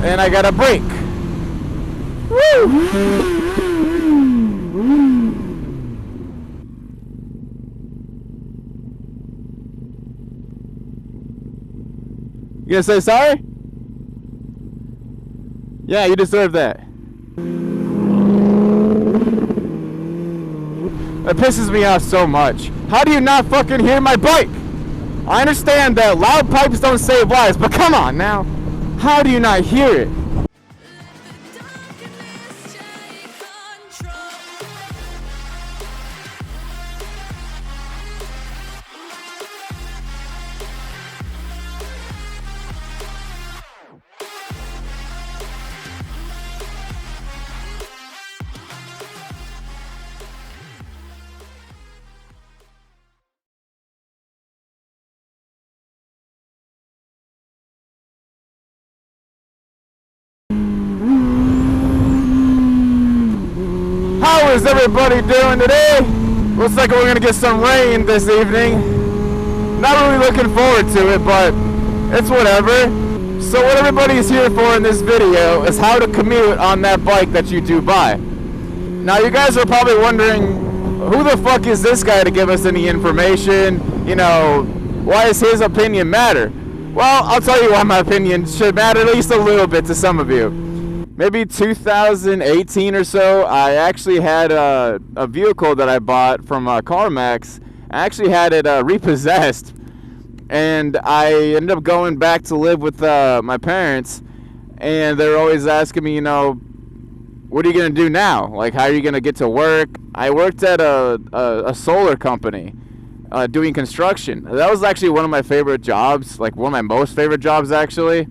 and I got a brake. Woo! You gonna say sorry? Yeah, you deserve that. That pisses me off so much. How do you not fucking hear my bike? I understand that loud pipes don't save lives, but come on now. How do you not hear it? How is everybody doing today? Looks like we're gonna get some rain this evening. Not really looking forward to it, but it's whatever. So what everybody's here for in this video is how to commute on that bike that you do buy. Now you guys are probably wondering, who the fuck is this guy to give us any information? You know, why does his opinion matter? Well, I'll tell you why my opinion should matter at least a little bit to some of you. Maybe 2018 or so, I actually had a vehicle that I bought from CarMax. I actually had it repossessed, and I ended up going back to live with my parents, and they're always asking me, you know, what are you going to do now? Like, how are you going to get to work? I worked at a solar company doing construction. That was actually one of my favorite jobs, like one of my most favorite jobs, actually.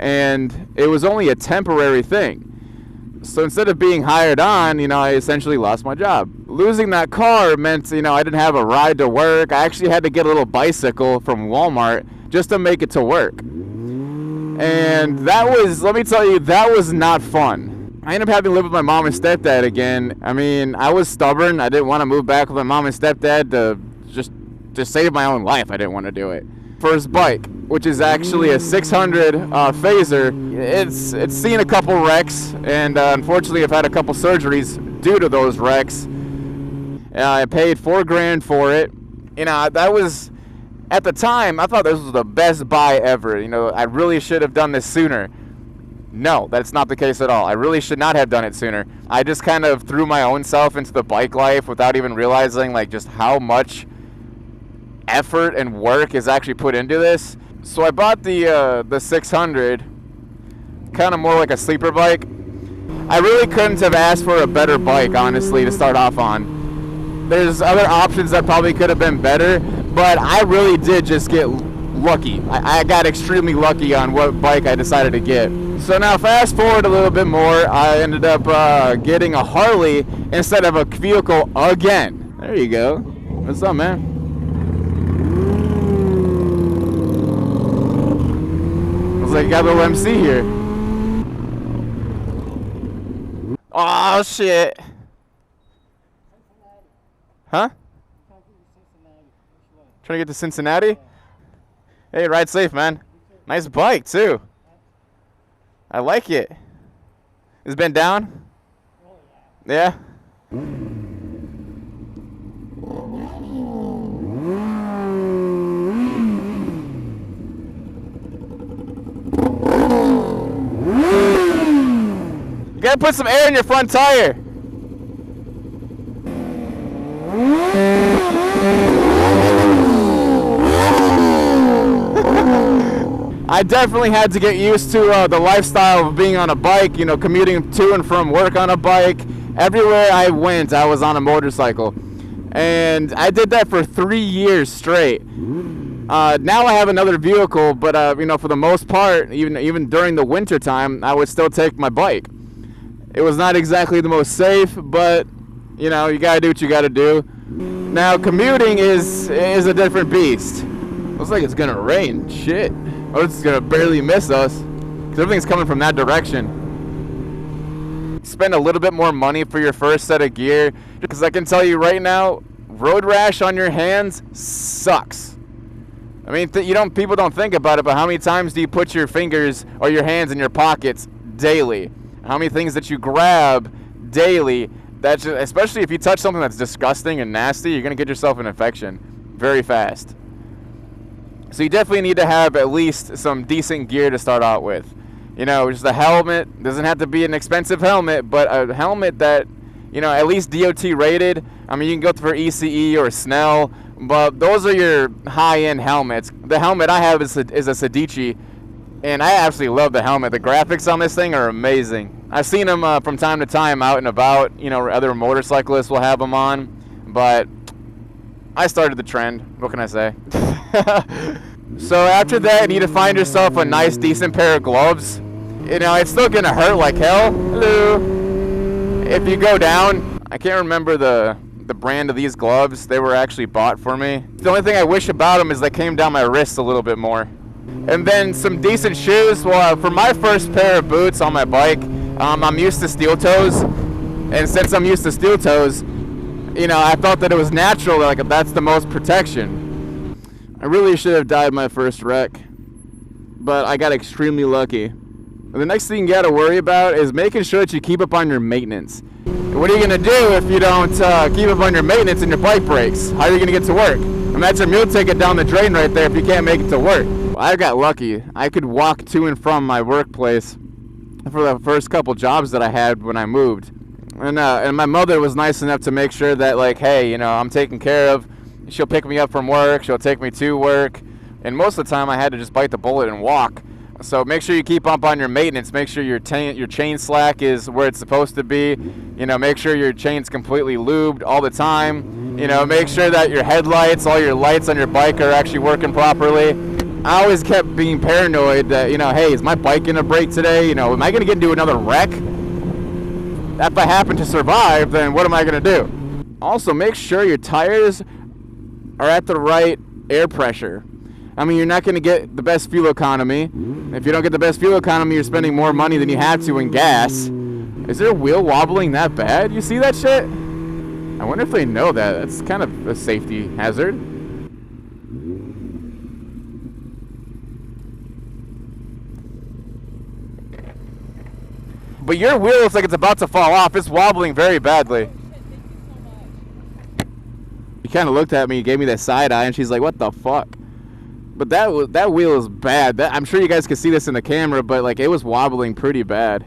And it was only a temporary thing. So instead of being hired on, you know, I essentially lost my job. Losing that car meant, you know, I didn't have a ride to work. I actually had to get a little bicycle from Walmart just to make it to work. And that was, let me tell you, that was not fun. I ended up having to live with my mom and stepdad again. I mean, I was stubborn. I didn't want to move back with my mom and stepdad to save my own life. I didn't want to do it. First bike, which is actually a 600 Phaser. It's seen a couple wrecks, and unfortunately I've had a couple surgeries due to those wrecks. I paid $4,000 for it. You know, that was, at the time, I thought this was the best buy ever. You know, I really should have done this sooner. No, that's not the case at all. I really should not have done it sooner. I just kind of threw my own self into the bike life without even realizing, like, just how much effort and work is actually put into this. So I bought the 600, kind of more like a sleeper bike. I really couldn't have asked for a better bike, honestly, to start off on. There's other options that probably could have been better, but I really did just get lucky. I got extremely lucky on what bike I decided to get. So now fast forward a little bit more, I ended up getting a Harley instead of a vehicle again. There you go. What's up, man? Like you got a little MC here. Oh shit. Huh? Trying to get to Cincinnati? Hey, ride safe, man. Nice bike too. I like it. It's been down? Yeah? You gotta put some air in your front tire. I definitely had to get used to the lifestyle of being on a bike, you know, commuting to and from work on a bike. Everywhere I went, I was on a motorcycle. And I did that for 3 years straight. Now I have another vehicle, but you know, for the most part, even during the winter time, I would still take my bike. It was not exactly the most safe, but you know, you gotta do what you gotta do. Now commuting is a different beast. Looks like it's gonna rain. Shit. Oh, it's gonna barely miss us because everything's coming from that direction. Spend a little bit more money for your first set of gear, because I can tell you right now, road rash on your hands sucks. I mean, people don't think about it, but how many times do you put your fingers or your hands in your pockets daily? How many things that you grab daily? That's just, especially if you touch something that's disgusting and nasty, you're gonna get yourself an infection very fast. So you definitely need to have at least some decent gear to start out with. You know, just a helmet. Doesn't have to be an expensive helmet, but a helmet that, you know, at least DOT rated. I mean, you can go for ECE or Snell, but those are your high-end helmets. The helmet I have is a Sedici, and I absolutely love the helmet. The graphics on this thing are amazing. I've seen them from time to time out and about. You know, other motorcyclists will have them on, but I started the trend. What can I say? So after that, you need to find yourself a nice, decent pair of gloves. You know, it's still gonna hurt like hell. Hello. If you go down, I can't remember the brand of these gloves. They were actually bought for me. The only thing I wish about them is they came down my wrists a little bit more. And then some decent shoes. Well, for my first pair of boots on my bike, I'm used to steel toes. And since I'm used to steel toes, you know, I felt that it was natural, like that's the most protection. I really should have died my first wreck, but I got extremely lucky. The next thing you gotta worry about is making sure that you keep up on your maintenance. What are you gonna do if you don't keep up on your maintenance and your bike breaks? How are you gonna get to work? And that's a meal ticket down the drain right there if you can't make it to work. Well, I got lucky. I could walk to and from my workplace for the first couple jobs that I had when I moved. And my mother was nice enough to make sure that, like, hey, you know, I'm taken care of. She'll pick me up from work. She'll take me to work. And most of the time I had to just bite the bullet and walk. So make sure you keep up on your maintenance. Make sure your chain slack is where it's supposed to be. You know, make sure your chain's completely lubed all the time. You know, make sure that your headlights, all your lights on your bike are actually working properly. I always kept being paranoid that, you know, hey, is my bike gonna break today? You know, am I gonna get into another wreck? If I happen to survive, then what am I gonna do? Also, make sure your tires are at the right air pressure. I mean, you're not going to get the best fuel economy. If you don't get the best fuel economy, you're spending more money than you have to in gas. Is their wheel wobbling that bad? You see that shit? I wonder if they know that. That's kind of a safety hazard. But your wheel looks like it's about to fall off. It's wobbling very badly. She kind of looked at me, gave me that side eye, and she's like, what the fuck? But that wheel is bad. I'm sure you guys can see this in the camera, but like it was wobbling pretty bad.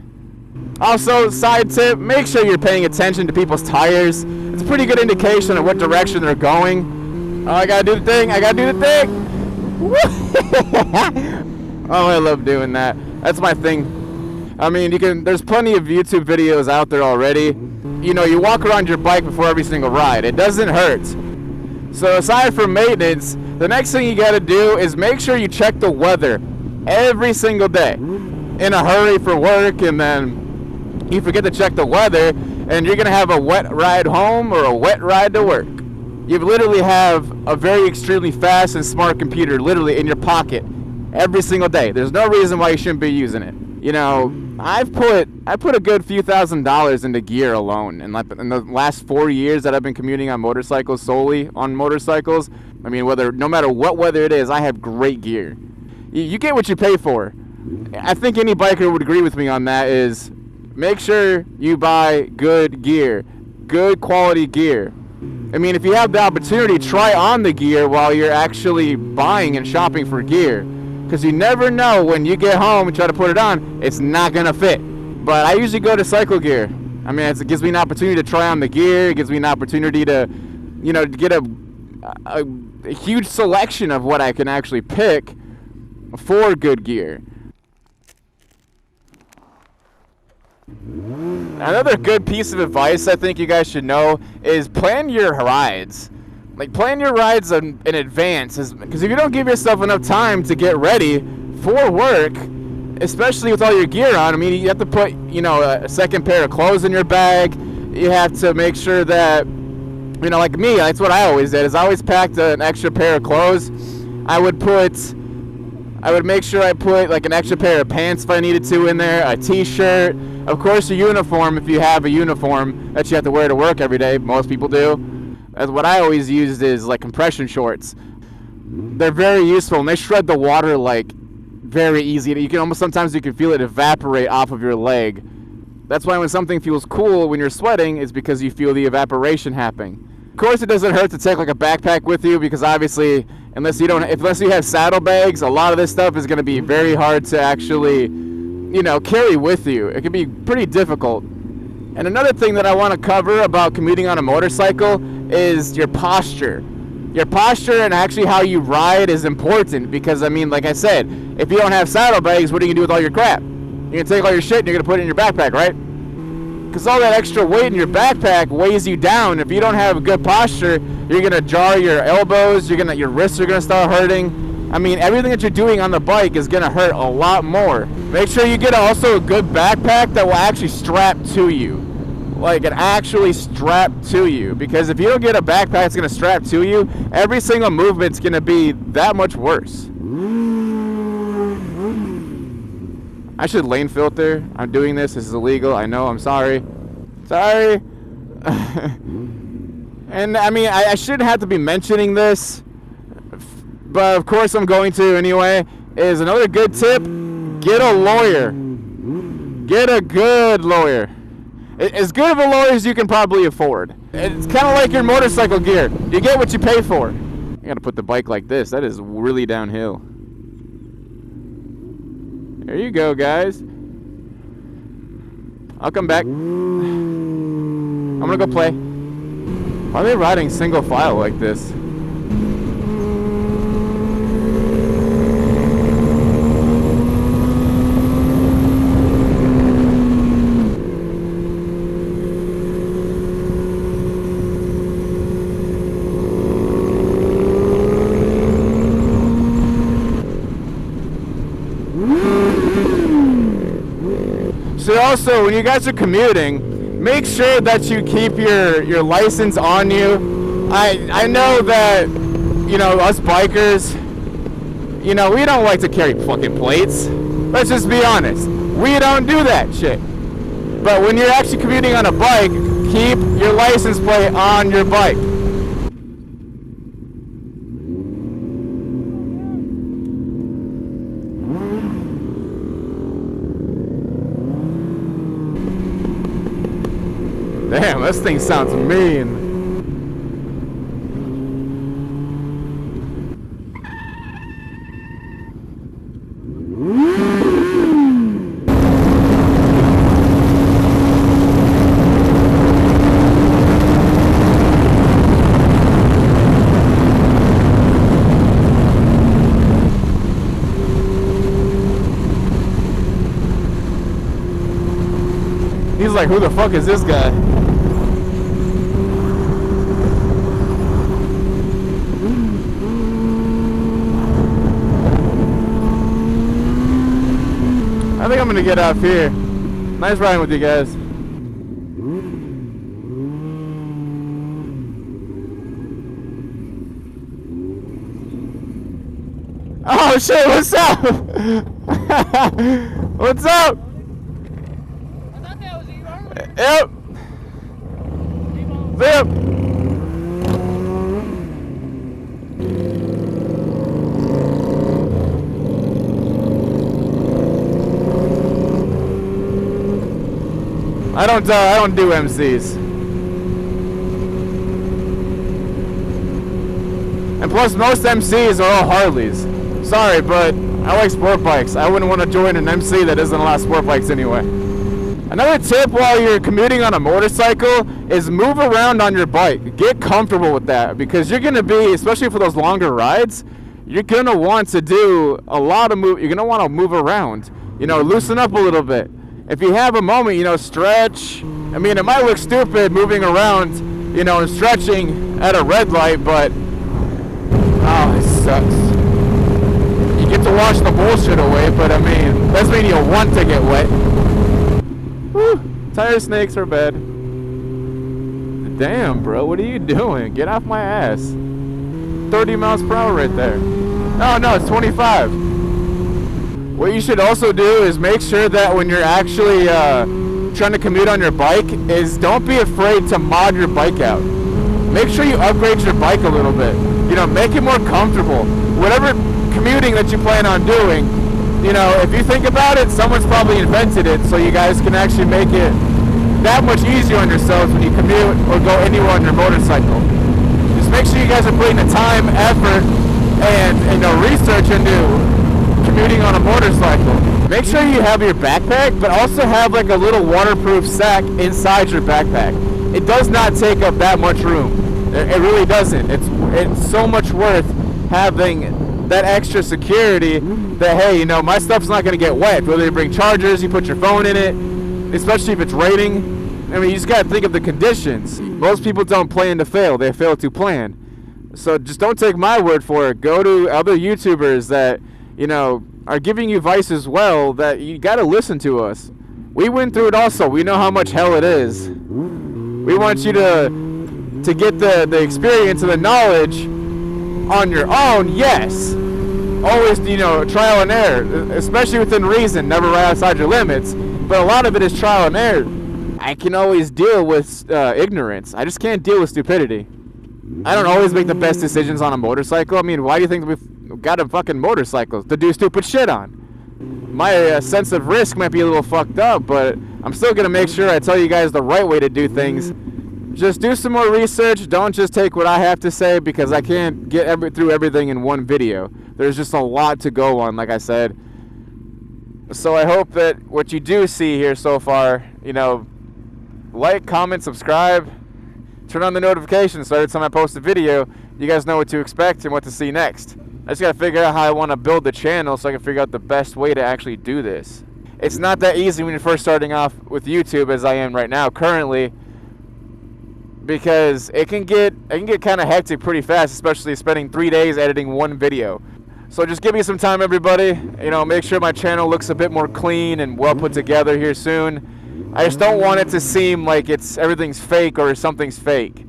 Also, side tip, make sure you're paying attention to people's tires. It's a pretty good indication of what direction they're going. Oh, I gotta do the thing. I gotta do the thing. Oh, I love doing that. That's my thing. I mean, there's plenty of YouTube videos out there already. You know, you walk around your bike before every single ride. It doesn't hurt. So aside from maintenance, the next thing you gotta do is make sure you check the weather every single day. In a hurry for work, and then you forget to check the weather, and you're gonna have a wet ride home or a wet ride to work. You literally have a very extremely fast and smart computer literally in your pocket every single day. There's no reason why you shouldn't be using it. You know, I put a good few $1,000s into gear alone in the last 4 years that I've been commuting on motorcycles, solely on motorcycles. I mean, no matter what weather it is, I have great gear. You get what you pay for. I think any biker would agree with me on that. Is make sure you buy good gear, good quality gear. I mean, if you have the opportunity, try on the gear while you're actually buying and shopping for gear. Because you never know when you get home and try to put it on, it's not going to fit. But I usually go to Cycle Gear. I mean, it gives me an opportunity to try on the gear. It gives me an opportunity to, you know, to get a huge selection of what I can actually pick for good gear. Another good piece of advice I think you guys should know is plan your rides. Like, plan your rides in advance, because if you don't give yourself enough time to get ready for work, especially with all your gear on, I mean, you have to put, you know, a second pair of clothes in your bag. You have to make sure that, you know, like me, that's what I always did, is I always packed an extra pair of clothes. I would make sure I put, like, an extra pair of pants if I needed to in there, a t-shirt, of course a uniform if you have a uniform that you have to wear to work every day. Most people do. That's what I always used, is like compression shorts. they're very useful, and they shred the water like very easy. You can almost, sometimes you can feel it evaporate off of your leg. That's why when something feels cool when you're sweating, is because you feel the evaporation happening. Of course, it doesn't hurt to take like a backpack with you, because obviously, unless you have saddlebags, a lot of this stuff is going to be very hard to actually, carry with you. It can be pretty difficult. And another thing that I want to cover about commuting on a motorcycle is your posture. Your posture and actually how you ride is important, because, like I said, if you don't have saddlebags, what are you going to do with all your crap? You're going to take all your shit and you're going to put it in your backpack, right? Because all that extra weight in your backpack weighs you down. If you don't have a good posture, you're going to jar your elbows, your wrists are going to start hurting. Everything that you're doing on the bike is going to hurt a lot more. Make sure you get also a good backpack that will actually strap to you. Like, it actually strapped to you. Because if you don't get a backpack that's going to strap to you, every single movement's going to be that much worse. I should lane filter. I'm doing this. This is illegal. I know. I'm sorry. Sorry. And, I shouldn't have to be mentioning this, but of course I'm going to anyway. Is another good tip: get a lawyer. Get a good lawyer. As good of a lawyer as you can probably afford. It's kind of like your motorcycle gear. You get what you pay for. You gotta put the bike like this. That is really downhill. There you go, guys. I'll come back. I'm gonna go play. Why are they riding single file like this? So also, when you guys are commuting, make sure that you keep your license on you. I know that, us bikers, we don't like to carry fucking plates. Let's just be honest. We don't do that shit. But when you're actually commuting on a bike, keep your license plate on your bike. Damn, this thing sounds mean. He's like, who the fuck is this guy? I think I'm gonna get off here. Nice riding with you guys. Oh shit, what's up? What's up? I thought that was you earlier. Yep. Zip. I don't do MCs. And plus, most MCs are all Harleys. Sorry, but I like sport bikes. I wouldn't want to join an MC that doesn't allow sport bikes anyway. Another tip while you're commuting on a motorcycle is move around on your bike. Get comfortable with that, because you're going to be, especially for those longer rides, you're going to want to do a lot of you're going to want to move around. Loosen up a little bit. If you have a moment, stretch. It might look stupid moving around, and stretching at a red light, but oh, it sucks. You get to wash the bullshit away, but doesn't mean you want to get wet. Whew. Tire snakes are bad. Damn, bro, what are you doing? Get off my ass. 30 miles per hour right there. Oh, no, it's 25. What you should also do is make sure that when you're actually trying to commute on your bike, is don't be afraid to mod your bike out. Make sure you upgrade your bike a little bit. Make it more comfortable. whatever commuting that you plan on doing, you know, if you think about it, someone's probably invented it so you guys can actually make it that much easier on yourselves when you commute or go anywhere on your motorcycle. Just make sure you guys are putting the time, effort, and research into commuting on a motorcycle. Make sure you have your backpack, but also have like a little waterproof sack inside your backpack. It does not take up that much room. It really doesn't. It's so much worth having that extra security that, hey, you know, my stuff's not going to get wet. Whether you bring chargers, you put your phone in it, especially if it's raining. I mean, you just got to think of the conditions. Most people don't plan to fail. They fail to plan. So just don't take my word for it. Go to other YouTubers that, you know, are giving you advice as well, that you got to listen to us. We went through it also. We know how much hell it is. We want you to get the experience and the knowledge on your own, yes. Always, you know, trial and error, especially within reason, never right outside your limits. But a lot of it is trial and error. I can always deal with ignorance. I just can't deal with stupidity. I don't always make the best decisions on a motorcycle. I mean, why do you think we've got a fucking motorcycle? To do stupid shit on. My sense of risk might be a little fucked up, but I'm still going to make sure I tell you guys the right way to do things. Just do some more research. Don't just take what I have to say, because I can't get through everything in one video. There's just a lot to go on, like I said. So I hope that what you do see here so far, you know, like, comment, subscribe, turn on the notifications so every time I post a video, you guys know what to expect and what to see next. I just gotta figure out how I want to build the channel so I can figure out the best way to actually do this. It's not that easy when you're first starting off with YouTube, as I am right now currently, because it can get kind of hectic pretty fast, especially spending 3 days editing one video. So just give me some time, everybody. You know, make sure my channel looks a bit more clean and well put together here soon. I just don't want it to seem like everything's fake or something's fake.